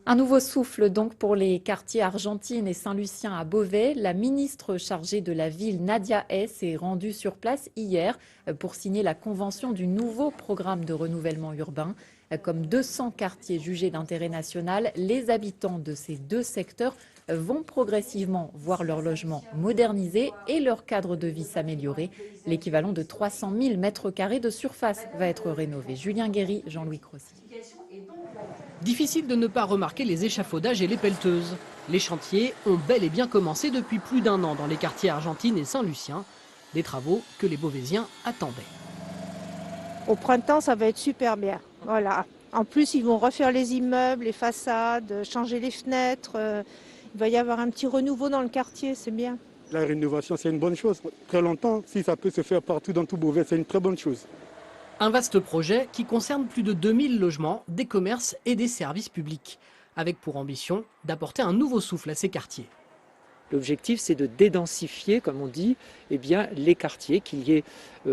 Un nouveau souffle donc pour les quartiers Argentine et Saint-Lucien à Beauvais. La ministre chargée de la ville, Nadia Hess, est rendue sur place hier pour signer la convention du nouveau programme de renouvellement urbain. Comme 200 quartiers jugés d'intérêt national, les habitants de ces deux secteurs vont progressivement voir leur logement modernisé et leur cadre de vie s'améliorer. L'équivalent de 300 000 mètres carrés de surface va être rénové. Julien Guéry, Jean-Louis Crossy. Difficile de ne pas remarquer les échafaudages et les pelleteuses. Les chantiers ont bel et bien commencé depuis plus d'un an dans les quartiers Argentine et Saint-Lucien. Des travaux que les Beauvaisiens attendaient. Au printemps, ça va être super bien. Voilà. En plus, ils vont refaire les immeubles, les façades, changer les fenêtres. Il va y avoir un petit renouveau dans le quartier, c'est bien. La rénovation, c'est une bonne chose. Très longtemps, si ça peut se faire partout dans tout Beauvais, c'est une très bonne chose. Un vaste projet qui concerne plus de 2000 logements, des commerces et des services publics, avec pour ambition d'apporter un nouveau souffle à ces quartiers. L'objectif, c'est de dédensifier, comme on dit, les quartiers,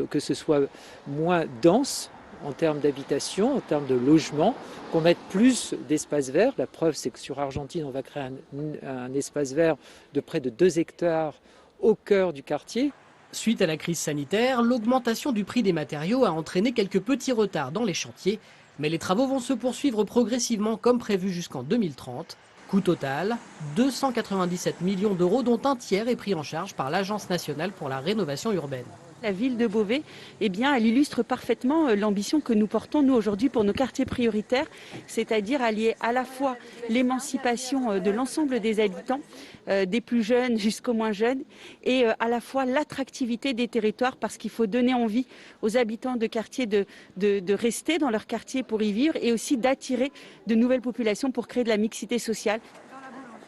que ce soit moins dense en termes d'habitation, en termes de logement, qu'on mette plus d'espaces verts. La preuve, c'est que sur Argentine, on va créer un espace vert de près de 2 hectares au cœur du quartier. Suite à la crise sanitaire, l'augmentation du prix des matériaux a entraîné quelques petits retards dans les chantiers, mais les travaux vont se poursuivre progressivement comme prévu jusqu'en 2030. Coût total, 297 millions d'euros, dont un tiers est pris en charge par l'Agence nationale pour la rénovation urbaine. La ville de Beauvais, elle illustre parfaitement l'ambition que nous portons, nous, aujourd'hui, pour nos quartiers prioritaires, c'est-à-dire allier à la fois l'émancipation de l'ensemble des habitants, des plus jeunes jusqu'aux moins jeunes, et à la fois l'attractivité des territoires, parce qu'il faut donner envie aux habitants de quartiers de rester dans leur quartier pour y vivre, et aussi d'attirer de nouvelles populations pour créer de la mixité sociale.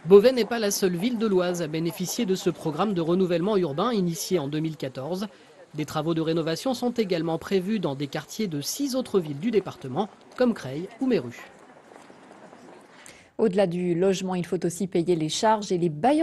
Beauvais n'est pas la seule ville de l'Oise à bénéficier de ce programme de renouvellement urbain initié en 2014. Des travaux de rénovation sont également prévus dans des quartiers de 6 autres villes du département, comme Creil ou Méru. Au-delà du logement, il faut aussi payer les charges et les bailleurs